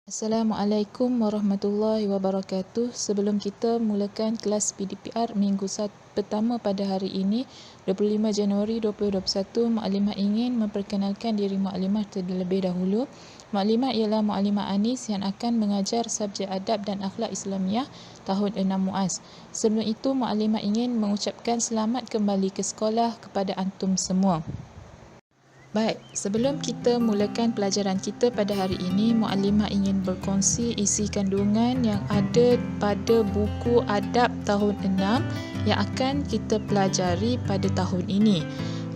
Assalamualaikum warahmatullahi wabarakatuh. Sebelum kita mulakan kelas PDPR minggu pertama pada hari ini, 25 Januari 2021, Mukadimah ingin memperkenalkan diri Mukadimah terlebih dahulu. Mukadimah ialah Mukadimah Anis yang akan mengajar subjek adab dan akhlak Islamiah tahun 6 MUAS. Sebelum itu, Mukadimah ingin mengucapkan selamat kembali ke sekolah kepada antum semua. Baik, sebelum kita mulakan pelajaran kita pada hari ini, Mukadimah ingin berkongsi isi kandungan yang ada pada buku adab tahun 6 yang akan kita pelajari pada tahun ini.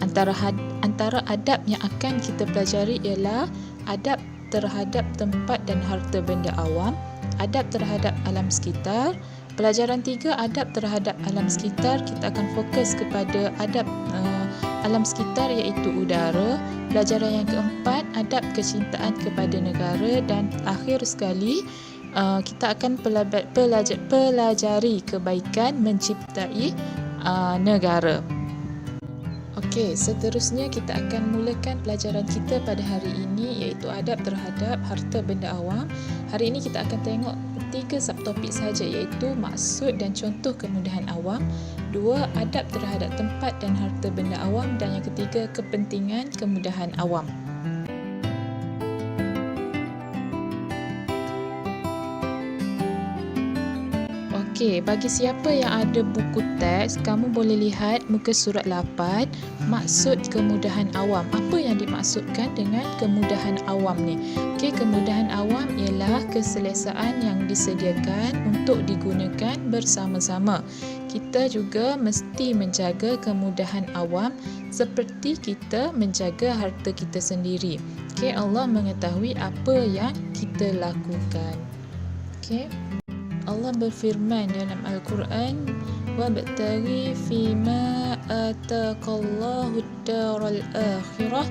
Antara adab yang akan kita pelajari ialah adab terhadap tempat dan harta benda awam, adab terhadap alam sekitar. Pelajaran 3, adab terhadap alam sekitar, kita akan fokus kepada adab alam sekitar iaitu udara. Pelajaran yang keempat, adab kecintaan kepada negara, dan akhir sekali kita akan pelajari kebaikan menciptai negara. Okey, seterusnya kita akan mulakan pelajaran kita pada hari ini iaitu adab terhadap harta benda awam. Hari ini kita akan tengok 3 subtopik sahaja iaitu maksud dan contoh kemudahan awam, 2 adab terhadap tempat dan harta benda awam, dan yang ketiga kepentingan kemudahan awam. Okey, bagi siapa yang ada buku teks, kamu boleh lihat muka surat 8, maksud kemudahan awam. Apa yang dimaksudkan dengan kemudahan awam ni? Okey, kemudahan awam ialah keselesaan yang disediakan untuk digunakan bersama-sama. Kita juga mesti menjaga kemudahan awam seperti kita menjaga harta kita sendiri. Okey, Allah mengetahui apa yang kita lakukan. Okey. Allah berfirman dalam Al-Quran, wabtaghi fima ataqallahu ad-daral akhirah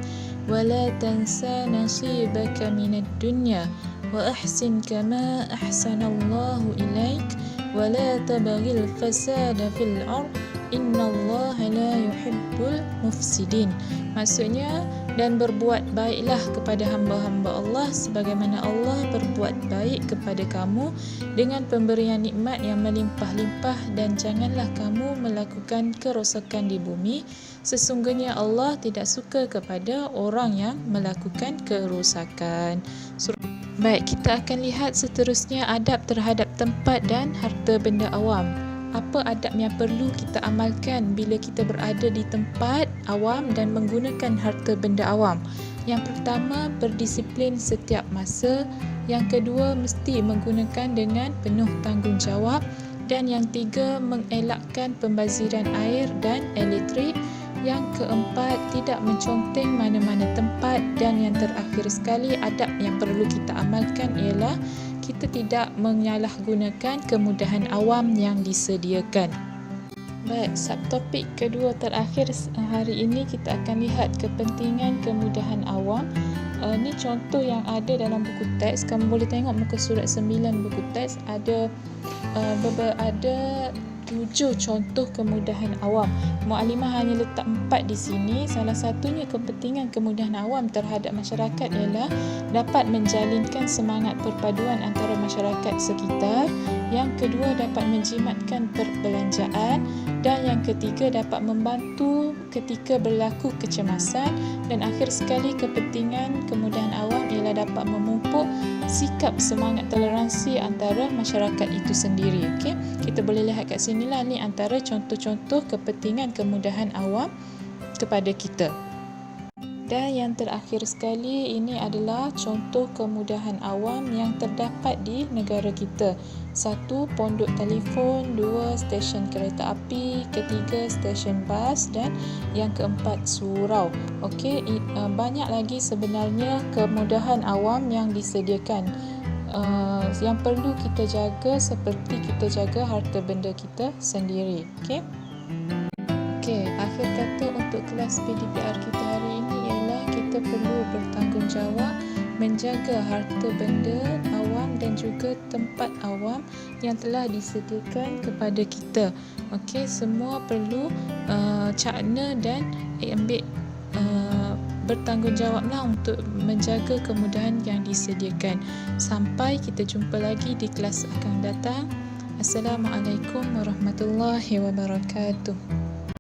wa la tansa nasibaka minad dunya wa ahsin kama ahsanallahu ilaik wa la tabghil fasada fil ard innallaha la yuhibbul mufsidin. Maksudnya, dan berbuat baiklah kepada hamba-hamba Allah sebagaimana Allah berbuat baik kepada kamu dengan pemberian nikmat yang melimpah-limpah, dan janganlah kamu melakukan kerosakan di bumi. Sesungguhnya Allah tidak suka kepada orang yang melakukan kerosakan. Baik, kita akan lihat seterusnya adab terhadap tempat dan harta benda awam. Apa adab yang perlu kita amalkan bila kita berada di tempat awam dan menggunakan harta benda awam? Yang pertama, berdisiplin setiap masa. Yang kedua, mesti menggunakan dengan penuh tanggungjawab. Dan yang tiga, mengelakkan pembaziran air dan elektrik. Yang keempat, tidak menconteng mana-mana tempat. Dan yang terakhir sekali, adab yang perlu kita amalkan ialah kita tidak menyalahgunakan kemudahan awam yang disediakan. Baik, subtopik kedua terakhir hari ini kita akan lihat kepentingan kemudahan awam. Ini contoh yang ada dalam buku teks. Kamu boleh tengok muka surat 9 buku teks, ada 7 contoh kemudahan awam. Mukadimah hanya letak 4 di sini. Salah satunya kepentingan kemudahan awam terhadap masyarakat ialah dapat menjalinkan semangat perpaduan antara masyarakat sekitar. Yang kedua, dapat menjimatkan perbelanjaan. Dan yang ketiga, dapat membantu ketika berlaku kecemasan. Dan akhir sekali, kepentingan kemudahan awam ialah dapat memupuk sikap semangat toleransi antara masyarakat itu sendiri. Okey, kita boleh lihat kat sinilah, ni antara contoh-contoh kepentingan kemudahan awam kepada kita. Dan yang terakhir sekali, ini adalah contoh kemudahan awam yang terdapat di negara kita. 1. Pondok telefon, 2. Stesen kereta api, ketiga stesen bas, dan yang keempat surau. Okey, banyak lagi sebenarnya kemudahan awam yang disediakan. Yang perlu kita jaga seperti kita jaga harta benda kita sendiri. Okey. Okey, akhir kata untuk kelas PDPR kita hari ini ialah kita perlu bertanggungjawab menjaga harta benda awam dan juga tempat awam yang telah disediakan kepada kita. Okey, semua perlu cakna dan ambil bertanggungjawablah untuk menjaga kemudahan yang disediakan. Sampai kita jumpa lagi di kelas akan datang. Assalamualaikum warahmatullahi wabarakatuh.